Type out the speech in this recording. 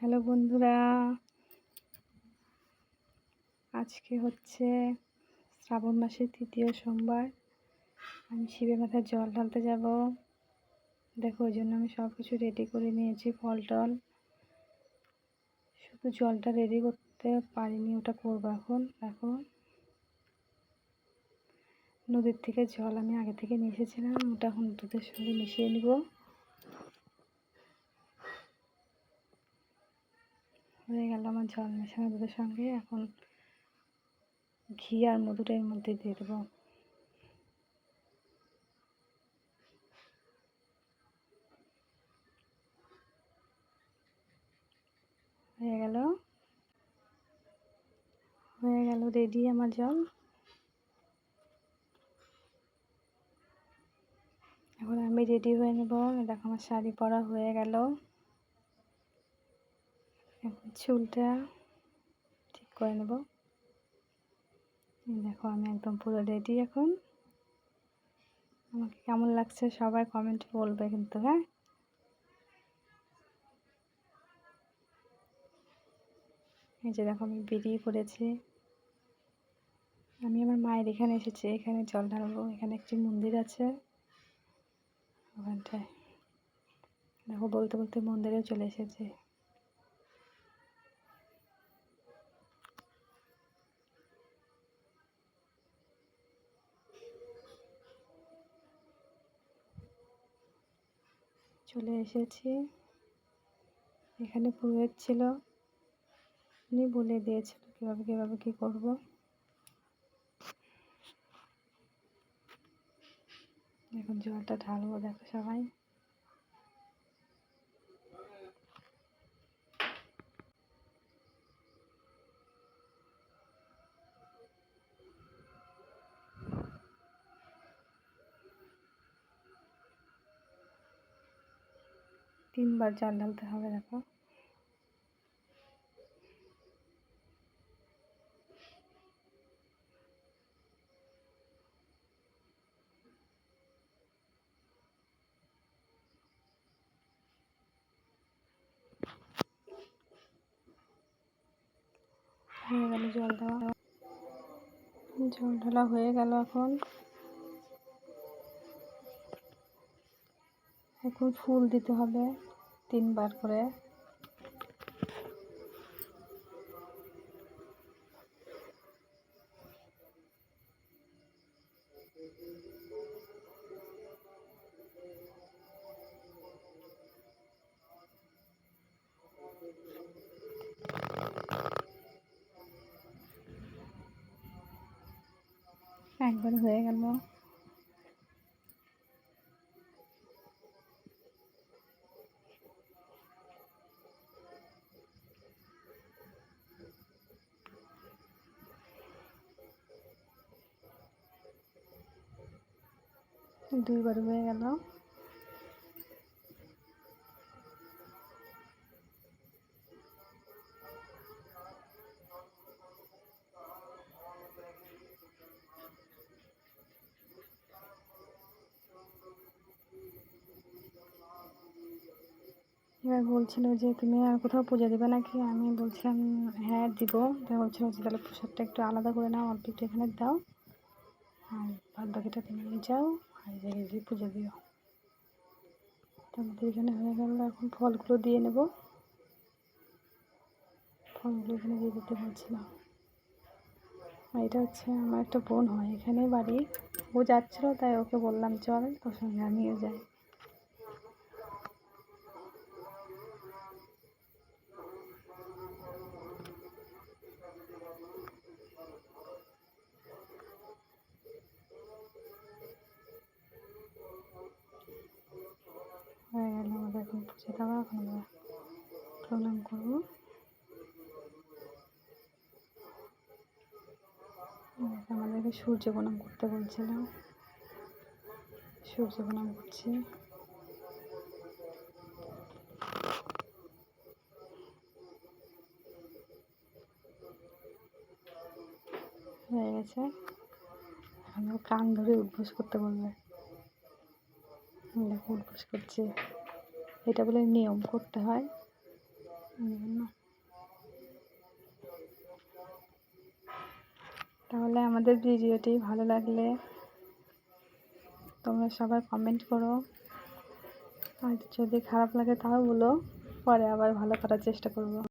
Hello বন্ধুরা, আজকে হচ্ছে শ্রাবণ মাসের ৩য় সোমবার। আমি শিবের মাথায় জল ঢালতে যাব। দেখো, ওই জন্য আমি সব কিছু রেডি করে নিয়েছি, ফল টল। শুধু জলটা রেডি করতে পারিনি, ওটা করবো এখন। দেখো, নদীর থেকে জল আমি আগে থেকে নিয়ে এসেছিলাম, ওটা এখন দুধের সঙ্গে মিশিয়ে নিব। হয়ে গেল আমার জল মেশানো দুধের সঙ্গে। এখন ঘি আর মধুটা এর মধ্যে দিয়ে দেবো। হয়ে গেল রেডি আমার জল। এখন আমি রেডি হয়ে নেব। দেখো, আমার শাড়ি পরা হয়ে গেল। এখন চুলটা ঠিক করে নেব। দেখো, আমি একদম পুরো রেডি এখন। আমাকে কেমন লাগছে সবাই কমেন্টে বলবে কিন্তু, হ্যাঁ। এই যে দেখো, আমি বেরিয়ে পড়েছি। আমি আমার মায়ের এখানে এসেছি, এখানে জল ঢালবো। এখানে একটি মন্দির আছে, ওখানটায় দেখো, বলতে বলতে মন্দিরেও চলে এসেছি। চলে এসেছি। এখানে পুরোহিত ছিল, উনি বলে দিয়েছিল কীভাবে কী করবো। এখন জলটা ঢালবো, দেখো সবাই। তিনবার জল ঢালতে হবে, দেখো। হয়ে গেল জল দেওয়া, জল ঢালা হয়ে গেল। এখন ফুল দিতে হবে 3বার করে। একবার হয়ে গেল। দুইবার হয়ে গেল। এবার বলছিল যে তুমি আর কোথাও পুজো দেবে নাকি। আমি বলছিলাম হ্যাঁ দিব। তাই বলছিল যে তাহলে প্রসাদটা একটু আলাদা করে নাও, অল্প একটু এখানে দাও, আর বাদ বাকিটা তুমি নিয়ে যাও, আর এই জায়গায় গিয়ে পুজো দিও। তারপরে এখানে হয়ে গেল। এখন ফলগুলো দিয়ে নেব। ফলগুলো এখানে দিয়ে দিতে বলছিলাম। আর এটা হচ্ছে আমার একটা বোন হয়, এখানে বাড়ি। ও যাচ্ছিলো, তাই ওকে বললাম চল, তোর সঙ্গে আমিও যাই। হয়ে গেল আমাদের এখন পুজো দেওয়া। এখন আমরা প্রণাম করবো। আমাদেরকে সূর্য প্রণাম করতে বলছিলাম, সূর্য প্রণাম করছি। হয়ে গেছে। এখন কান ধরে উঠবোস করতে বলবে। দেখো, উঠবোস করছে। এটা বলে নিয়ম করতে হয়। এই জন্য। তাহলে আমাদের ভিডিওটি ভালো লাগলে তোমরা সবাই কমেন্ট করো, আর যদি খারাপ লাগে তাও বলো, পরে আবার ভালো করার চেষ্টা করব।